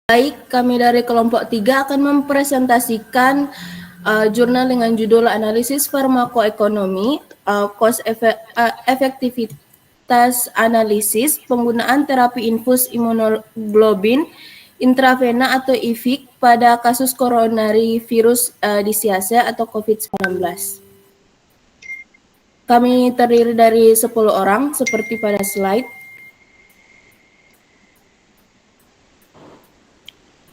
Baik, kami dari kelompok 3 akan mempresentasikan jurnal dengan judul Analisis Farmakoekonomi, efektivitas analisis, penggunaan terapi infus imunoglobulin intravena atau IVIG pada kasus coronary virus disease atau COVID-19. Kami terdiri dari 10 orang, seperti pada slide.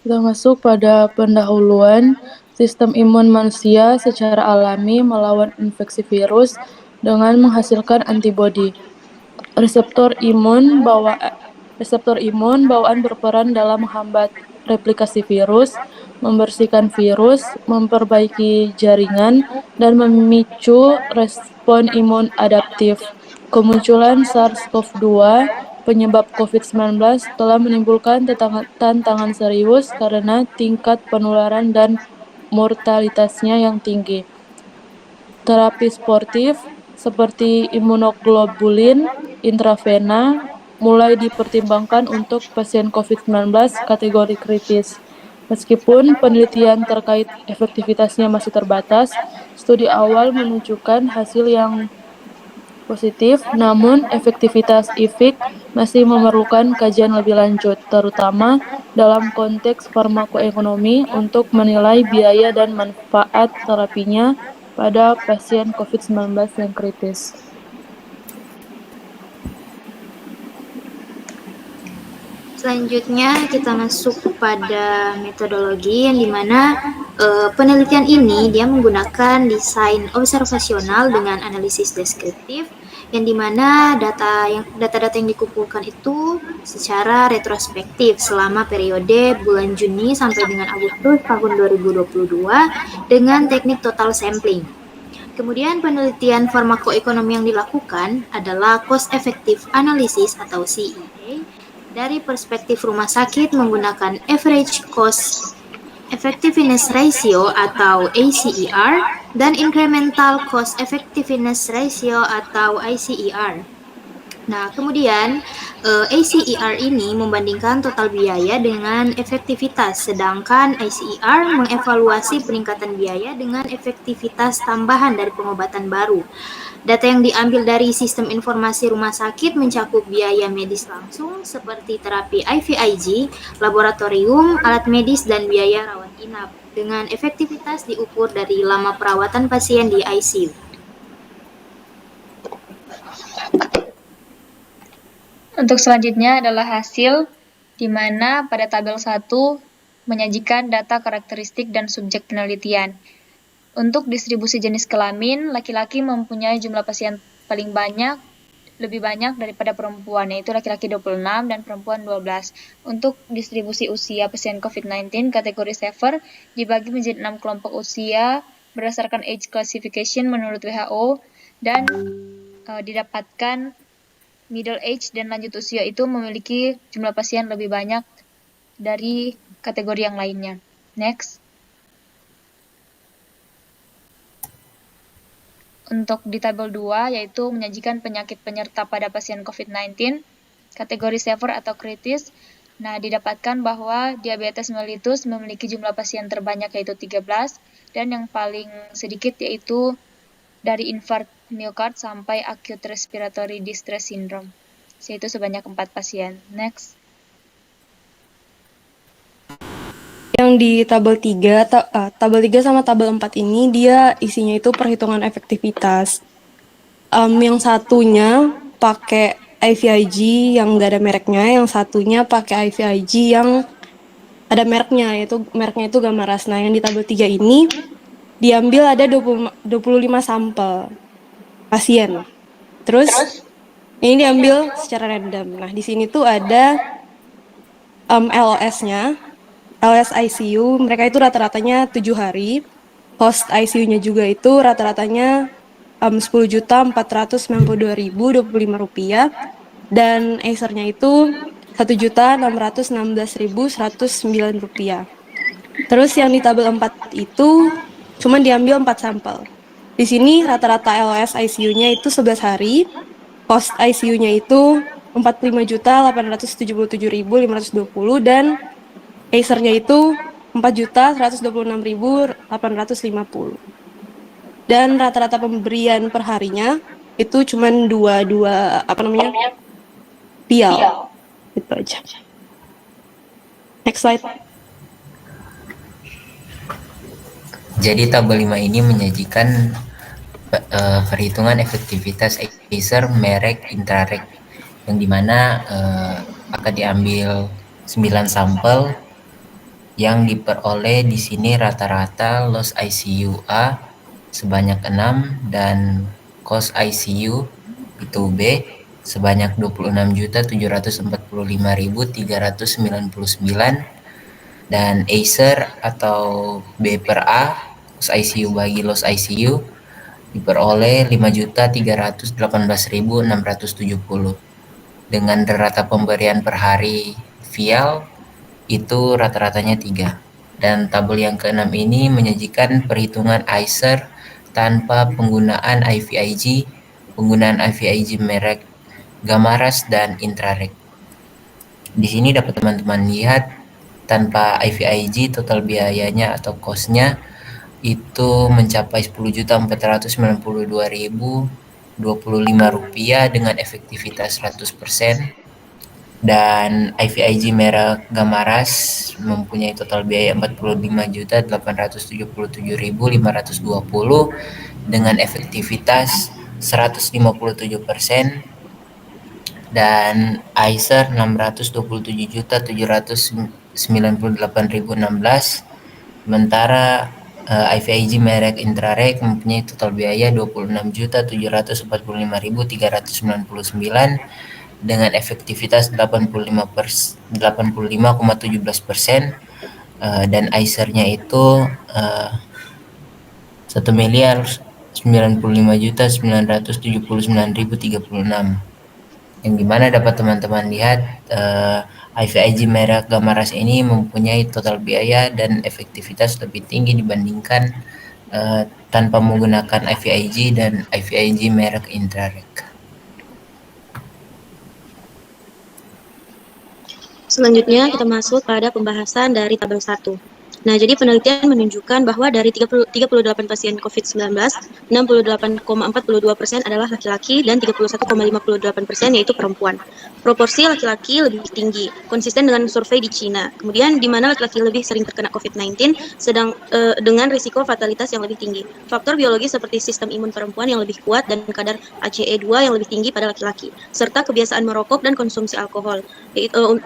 Kita masuk pada pendahuluan. Sistem imun manusia secara alami melawan infeksi virus dengan menghasilkan antibodi. Reseptor imun bawaan berperan dalam menghambat replikasi virus, membersihkan virus, memperbaiki jaringan, dan memicu respon imun adaptif. Kemunculan SARS-CoV-2 penyebab COVID-19 telah menimbulkan tantangan serius karena tingkat penularan dan mortalitasnya yang tinggi. Terapi sportif seperti imunoglobulin intravena mulai dipertimbangkan untuk pasien COVID-19 kategori kritis. Meskipun penelitian terkait efektivitasnya masih terbatas, studi awal menunjukkan hasil yang positif, namun efektivitas IVIG masih memerlukan kajian lebih lanjut, terutama dalam konteks farmakoekonomi untuk menilai biaya dan manfaat terapinya pada pasien COVID-19 yang kritis. Selanjutnya kita masuk pada metodologi yang dimana penelitian ini dia menggunakan desain observasional dengan analisis deskriptif yang dimana data-data yang dikumpulkan itu secara retrospektif selama periode bulan Juni sampai dengan Agustus tahun 2022 dengan teknik total sampling. Kemudian penelitian farmakoekonomi yang dilakukan adalah cost effective analysis atau CEA dari perspektif rumah sakit menggunakan average cost effectiveness ratio atau ACER dan incremental cost effectiveness ratio atau ICER. Nah, kemudian ACER ini membandingkan total biaya dengan efektivitas, sedangkan ICER mengevaluasi peningkatan biaya dengan efektivitas tambahan dari pengobatan baru. Data yang diambil dari sistem informasi rumah sakit mencakup biaya medis langsung seperti terapi IVIG, laboratorium, alat medis, dan biaya rawat inap. Dengan efektivitas diukur dari lama perawatan pasien di ICU. Untuk selanjutnya adalah hasil di mana pada tabel 1 menyajikan data karakteristik dan subjek penelitian. Untuk distribusi jenis kelamin, laki-laki mempunyai jumlah pasien paling banyak, lebih banyak daripada perempuan, yaitu laki-laki 26 dan perempuan 12. Untuk distribusi usia pasien COVID-19 kategori severe dibagi menjadi 6 kelompok usia berdasarkan age classification menurut WHO dan didapatkan middle age dan lanjut usia itu memiliki jumlah pasien lebih banyak dari kategori yang lainnya. Next. Untuk di tabel 2 yaitu menyajikan penyakit penyerta pada pasien COVID-19 kategori severe atau kritis. Nah, didapatkan bahwa diabetes mellitus memiliki jumlah pasien terbanyak yaitu 13 dan yang paling sedikit yaitu dari infark miokard sampai acute respiratory distress syndrome, yaitu sebanyak 4 pasien. Next. Yang di tabel 3, tabel 3 sama tabel 4 ini dia isinya itu perhitungan efektivitas. Yang satunya pakai IVIG yang nggak ada mereknya, yang satunya pakai IVIG yang ada mereknya, yaitu mereknya itu Gamaras. Nah, yang di tabel 3 ini diambil ada 25 sampel pasien. Terus ini diambil secara random. Nah, di sini tuh ada LOS-nya, LOS ICU, mereka itu rata-ratanya 7 hari. Host ICU-nya juga itu rata-ratanya 10.492.025 rupiah. Dan Acer-nya itu 1.616.109 rupiah. Terus yang di tabel 4 itu cuma diambil 4 sampel. Di sini rata-rata LOS ICU-nya itu 11 hari, cost ICU-nya itu 45.877.520 dan Acer-nya itu 4.126.850. Dan rata-rata pemberian perharinya itu cuman dua vial. Itu aja. Next slide. Jadi tabel 5 ini menyajikan perhitungan efektivitas Acer merek Intrarek, yang dimana akan diambil 9 sampel yang diperoleh di sini rata-rata loss ICU A sebanyak 6 dan cost ICU itu B sebanyak 26.745.399 dan Acer atau B per A loss ICU bagi loss ICU diperoleh 5.318.670 dengan rata pemberian per hari vial itu rata-ratanya 3. Dan tabel yang keenam ini menyajikan perhitungan Acer tanpa penggunaan IVIG, penggunaan IVIG merek Gamaras dan Intrarek. Di sini dapat teman-teman lihat tanpa IVIG total biayanya atau cost-nya itu mencapai Rp10.992.025 dengan efektivitas 100%. Dan IVIG merek Gamaras mempunyai total biaya Rp45.877.520 dengan efektivitas 157%, dan Acer Rp627.798.016. Sementara IVIG merek Intrarek mempunyai total biaya Rp26.745.399 dengan efektivitas 85,17%, dan Acer-nya itu 1.095.979.036, yang dimana dapat teman-teman lihat IVIG merek Gamaras ini mempunyai total biaya dan efektivitas lebih tinggi dibandingkan tanpa menggunakan IVIG dan IVIG merek Intrarek. Selanjutnya kita masuk pada pembahasan dari tabel 1. Nah, jadi penelitian menunjukkan bahwa dari 38 pasien COVID-19, 68,42% adalah laki-laki dan 31,58% yaitu perempuan. Proporsi laki-laki lebih tinggi, konsisten dengan survei di Cina. Kemudian di mana laki-laki lebih sering terkena COVID-19 dengan risiko fatalitas yang lebih tinggi. Faktor biologis seperti sistem imun perempuan yang lebih kuat dan kadar ACE2 yang lebih tinggi pada laki-laki, serta kebiasaan merokok dan konsumsi alkohol, yaitu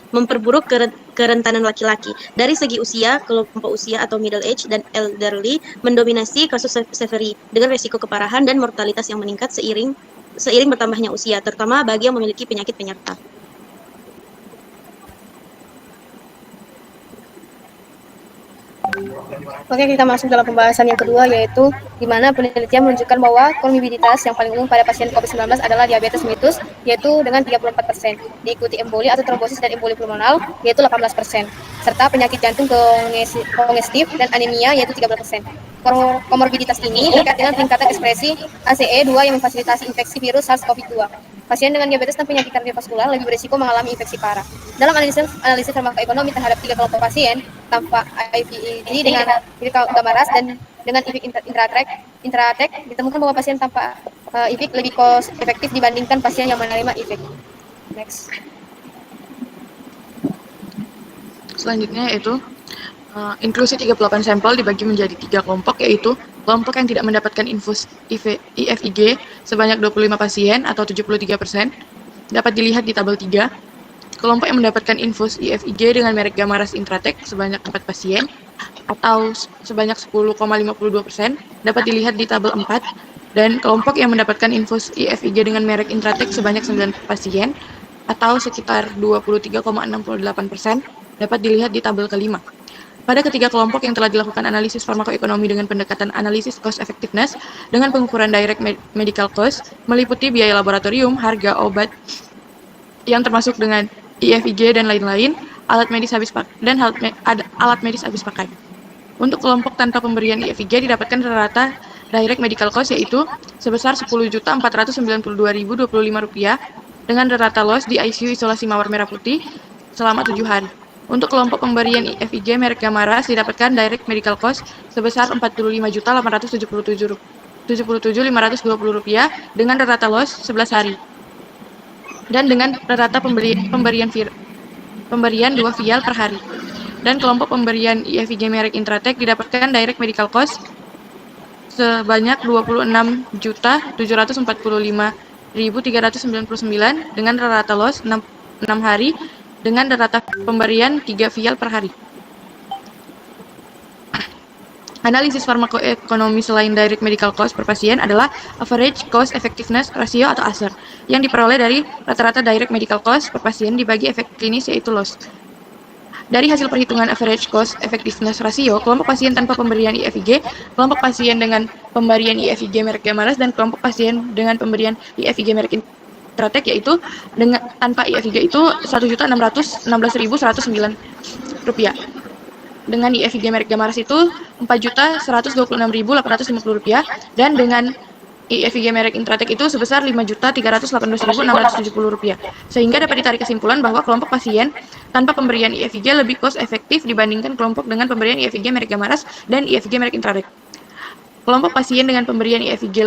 memperburuk kerentanan laki-laki. Dari segi usia, kelompok usia atau middle age dan elderly mendominasi kasus severi dengan risiko keparahan dan mortalitas yang meningkat seiring bertambahnya usia, terutama bagi yang memiliki penyakit penyerta. Oke, kita masuk dalam pembahasan yang kedua, yaitu di mana penelitian menunjukkan bahwa komorbiditas yang paling umum pada pasien COVID-19 adalah diabetes mellitus, yaitu dengan 34%, diikuti emboli atau trombosis dan emboli pulmonal, yaitu 18%, serta penyakit jantung kongestif dan anemia, yaitu 13%. Komorbiditas ini dekat dengan peningkatan ekspresi ACE2 yang memfasilitasi infeksi virus SARS-CoV-2. Pasien dengan diabetes dan penyakit kardiovaskular lebih berisiko mengalami infeksi parah. Dalam analisis farmakoekonomi terhadap 3 kelompok pasien tanpa IVIG dengan Gamaras dan dengan IVIG Intrarek ditemukan bahwa pasien tanpa IVIG lebih cost efektif dibandingkan pasien yang menerima IVIG. Next. Selanjutnya yaitu inklusi 38 sampel dibagi menjadi 3 kelompok, yaitu kelompok yang tidak mendapatkan infus IVIG sebanyak 25 pasien atau 73%, dapat dilihat di tabel 3. Kelompok yang mendapatkan infus IVIG dengan merek Gamaras Intratek sebanyak 4 pasien atau sebanyak 10,52%, dapat dilihat di tabel 4. Dan kelompok yang mendapatkan infus IVIG dengan merek Intratek sebanyak 9 pasien atau sekitar 23,68%, dapat dilihat di tabel kelima. Pada ketiga kelompok yang telah dilakukan analisis farmakoekonomi dengan pendekatan analisis cost effectiveness dengan pengukuran direct medical cost, meliputi biaya laboratorium, harga obat yang termasuk dengan IVIG dan lain-lain, alat medis habis pakai. Untuk kelompok tanpa pemberian IVIG didapatkan rata direct medical cost yaitu sebesar Rp10.492.025 dengan rata loss di ICU isolasi Mawar Merah Putih selama 7 hari. Untuk kelompok pemberian IFIG merek Gamaras didapatkan direct medical cost sebesar Rp45.877.520 dengan rata loss 11 hari. Dan dengan rata pemberian 2 vial per hari. Dan kelompok pemberian IFIG merek Intratect didapatkan direct medical cost sebanyak Rp26.745.399 dengan rata loss 6 hari dengan rata pemberian 3 vial per hari. Analisis farmakoekonomi selain direct medical cost per pasien adalah average cost effectiveness ratio atau ACER yang diperoleh dari rata-rata direct medical cost per pasien dibagi efek klinis yaitu loss. Dari hasil perhitungan average cost effectiveness ratio, kelompok pasien tanpa pemberian IFIG, kelompok pasien dengan pemberian IFIG merek Gamaras, dan kelompok pasien dengan pemberian IFIG merek Intratect yaitu dengan tanpa IFIG itu Rp1.616.109. Dengan IFIG merek Gamaras itu Rp4.126.850 dan dengan IFIG merek Intratect itu sebesar Rp5.318.670. Sehingga dapat ditarik kesimpulan bahwa kelompok pasien tanpa pemberian IFIG lebih cost efektif dibandingkan kelompok dengan pemberian IFIG merek Gamaras dan IFIG merek Intratect. Kelompok pasien dengan pemberian IFIG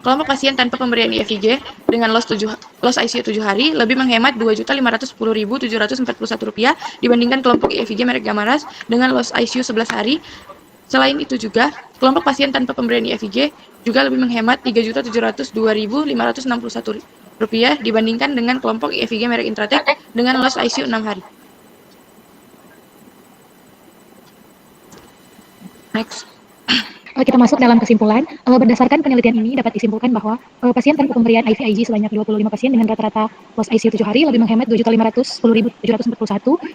kelompok pasien tanpa pemberian IFIG dengan loss ICU 7 hari lebih menghemat Rp2.510.741 dibandingkan kelompok IFIG merek Gamaras dengan loss ICU 11 hari. Selain itu juga, kelompok pasien tanpa pemberian IFIG juga lebih menghemat Rp3.702.561 dibandingkan dengan kelompok IFIG merek Intratect dengan loss ICU 6 hari. Next. Kita masuk dalam kesimpulan. Berdasarkan penelitian ini dapat disimpulkan bahwa pasien tanpa pemberian IVIG sebanyak 25 pasien dengan rata-rata loss ICU 7 hari lebih menghemat Rp2.510.741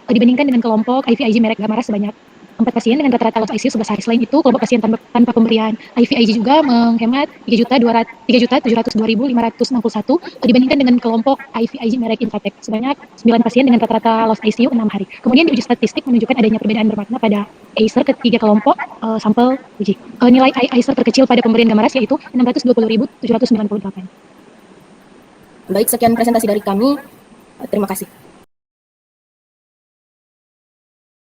dibandingkan dengan kelompok IVIG merek Gamaras sebanyak 4 pasien dengan rata-rata loss ICU 11 hari. Selain itu, kelompok pasien tanpa pemberian IVIG juga menghemat Rp3.202.561 dibandingkan dengan kelompok IVIG merek Intratect sebanyak 9 pasien dengan rata-rata loss ICU 6 hari. Kemudian di uji statistik menunjukkan adanya perbedaan bermakna pada ACER ketiga kelompok sampel uji. Nilai ACER terkecil pada pemberian Gamaras yaitu Rp620.798. Baik, sekian presentasi dari kami. Terima kasih.